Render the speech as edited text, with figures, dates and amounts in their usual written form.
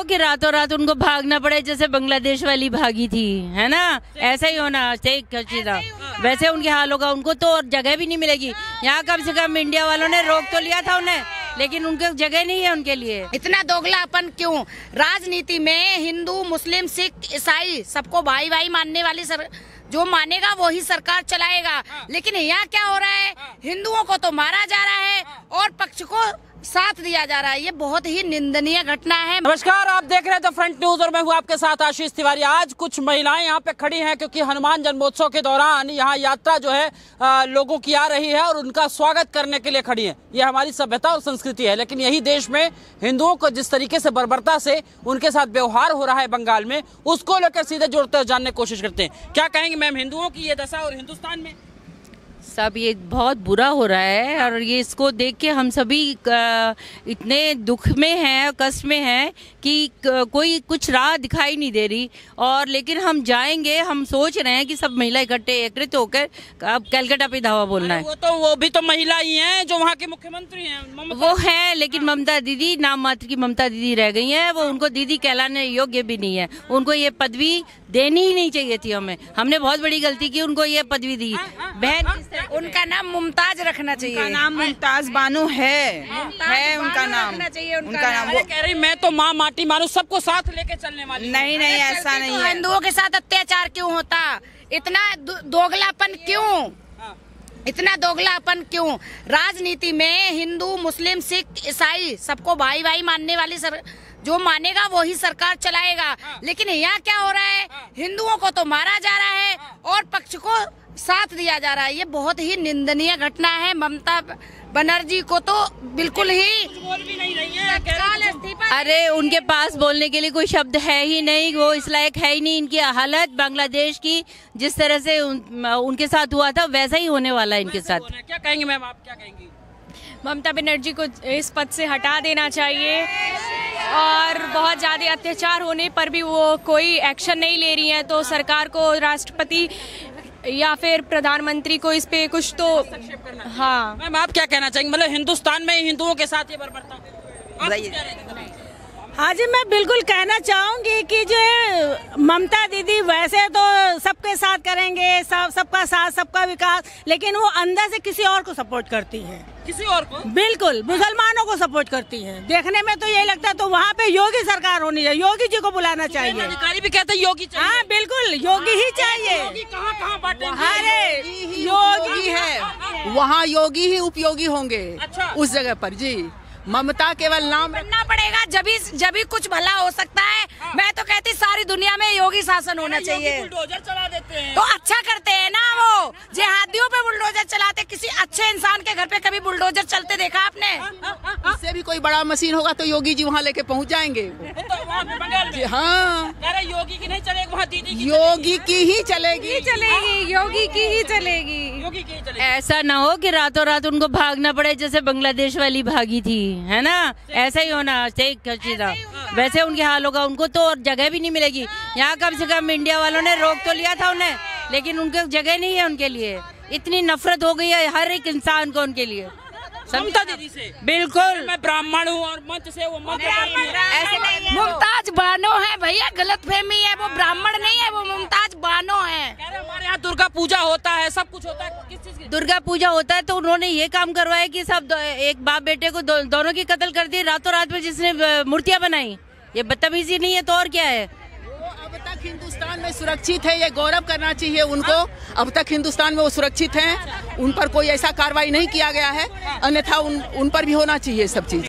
कि रातों रात उनको भागना पड़े जैसे बांग्लादेश वाली भागी थी, है ना। ऐसा ही होना चाहिए। वैसे उनके हाल होगा, उनको तो और जगह भी नहीं मिलेगी यहाँ। कम से कम इंडिया वालों ने रोक तो लिया था उन्हें, लेकिन उनको जगह नहीं है उनके लिए। इतना दोगलापन क्यों? राजनीति में हिंदू, मुस्लिम, सिख, ईसाई सबको भाई भाई मानने वाली जो मानेगा वही सरकार चलाएगा। लेकिन यहाँ क्या हो रहा है, हिंदुओं को तो मारा जा रहा है और पक्ष को साथ दिया जा रहा है। ये बहुत ही निंदनीय घटना है। नमस्कार, आप देख रहे हैं द फ्रंट न्यूज और मैं हूं आपके साथ आशीष तिवारी। आज कुछ महिलाएं यहाँ पे खड़ी हैं क्योंकि हनुमान जन्मोत्सव के दौरान यहाँ यात्रा जो है लोगों की आ रही है और उनका स्वागत करने के लिए खड़ी है। ये हमारी सभ्यता और संस्कृति है, लेकिन यही देश में हिंदुओं को जिस तरीके से बर्बरता से उनके साथ व्यवहार हो रहा है बंगाल में, उसको लेकर सीधे जोड़ते हुए जानने की कोशिश करते हैं। क्या कहेंगे मैम, हिंदुओं की ये दशा और हिंदुस्तान में सब ये बहुत बुरा हो रहा है और ये इसको देख के हम सभी इतने दुख में हैं, कष्ट में हैं कि कोई कुछ राह दिखाई नहीं दे रही। और लेकिन हम जाएंगे, हम सोच रहे हैं कि सब महिला इकट्ठे एकत्रित होकर अब कलकत्ता पे धावा बोलना है। वो भी तो महिला ही हैं जो वहाँ के मुख्यमंत्री हैं। वो है, लेकिन ममता दीदी नाम मात्र की ममता दीदी रह गई हैं। वो उनको दीदी कहलाने योग्य भी नहीं है। उनको ये पदवी देनी ही नहीं चाहिए थी हमें। हमने बहुत बड़ी गलती की, उनको ये पदवी दी। बहन उनका नाम मुमताज रखना चाहिए। उनका नाम मुमताज बानो है उनका नाम रखना चाहिए। उनका नाम वो कह रही मैं तो माँ माटी मानू, सबको साथ लेके चलने वाली। नहीं ऐसा नहीं है। हिंदुओं के साथ अत्याचार क्यों होता? इतना दोगलापन क्यों? इतना दोगलापन क्यों? राजनीति में हिंदू, मुस्लिम, सिख, ईसाई सबको भाई भाई मानने वाली जो मानेगा वही सरकार चलाएगा। लेकिन यहाँ क्या हो रहा है, हिंदुओं को तो मारा जा रहा है और पक्ष को साथ दिया जा रहा है। ये बहुत ही निंदनीय घटना है। ममता बनर्जी को तो बिल्कुल ही बोल भी नहीं रही है। अरे उनके पास बोलने के लिए कोई शब्द है ही नहीं, वो इस लायक है ही नहीं। इनकी हालत बांग्लादेश की जिस तरह से उनके साथ हुआ था वैसा ही होने वाला है इनके साथ। क्या कहेंगे मैम, आप क्या कहेंगी? ममता बनर्जी को इस पद से हटा देना चाहिए और बहुत ज़्यादा अत्याचार होने पर भी वो कोई एक्शन नहीं ले रही हैं। तो सरकार को, राष्ट्रपति या फिर प्रधानमंत्री को इस पे कुछ तो हाँ। मैम आप क्या कहना चाहेंगे, मतलब हिंदुस्तान में हिंदुओं के साथ ये बर्बरता? हाँ जी, मैं बिल्कुल कहना चाहूंगी कि जो ममता दीदी वैसे तो सबके साथ करेंगे, सबका साथ, सबका विकास, लेकिन वो अंदर से किसी और को सपोर्ट करती है। किसी और को? बिल्कुल, मुसलमानों को सपोर्ट करती है। देखने में तो यही लगता है। तो वहाँ पे योगी सरकार होनी चाहिए, योगी जी को बुलाना चाहिए। अधिकारी भी कहते हैं योगी चाहिए। हाँ बिल्कुल, योगी ही चाहिए। योगी कहाँ बांटेंगे? अरे योगी है वहाँ, योगी ही उपयोगी होंगे। अच्छा। उस जगह पर जी ममता केवल नाम बनना पड़ेगा, जब भी कुछ भला हो सकता है। मैं तो कहती सारी दुनिया में योगी शासन होना चाहिए। बुलडोजर चला देते हैं तो अच्छा करते हैं ना, वो जिहादियों पे बुलडोजर चलाते। किसी अच्छे इंसान के घर पे कभी बुलडोजर चलते देखा आपने? इससे भी कोई बड़ा मशीन होगा तो योगी जी वहाँ लेके पहुँच जाएंगे। तो हाँ, योगी की नहीं चलेगी, वहाँ दीदी की योगी की ही चलेगी। योगी की ही चलेगी। योगी की ही चलेगी। ऐसा ना हो कि रातों रात उनको भागना पड़े जैसे बांग्लादेश वाली भागी थी, है ना। ऐसा ही होना चाहिए। वैसे उनके हाल होगा, उनको तो और जगह भी नहीं मिलेगी यहाँ। कम से कम इंडिया वालों ने रोक तो लिया था उन्हें, लेकिन उनकी जगह नहीं है उनके लिए। इतनी नफरत हो गई है हर एक इंसान को उनके लिए। ममता दीदी से बिल्कुल। मैं ब्राह्मण हूँ और मंच से वो मुमताज बानो है भैया, गलत फहमी है। वो ब्राह्मण नहीं है, वो मुमताज बानो है। हमारे यहाँ दुर्गा पूजा होता है, सब कुछ होता है। किस चीज की दुर्गा पूजा होता है? तो उन्होंने ये काम करवाया कि सब एक बाप बेटे को दोनों की कत्ल कर दी रातों रात में, जिसने मूर्तियां बनाई। ये बदतमीजी नहीं है तो और क्या है? अब तक हिंदुस्तान में सुरक्षित है, ये गौरव करना चाहिए उनको। अब तक हिंदुस्तान में वो सुरक्षित हैं, उन पर कोई ऐसा कार्रवाई नहीं किया गया है, अन्यथा उन पर भी होना चाहिए सब चीज।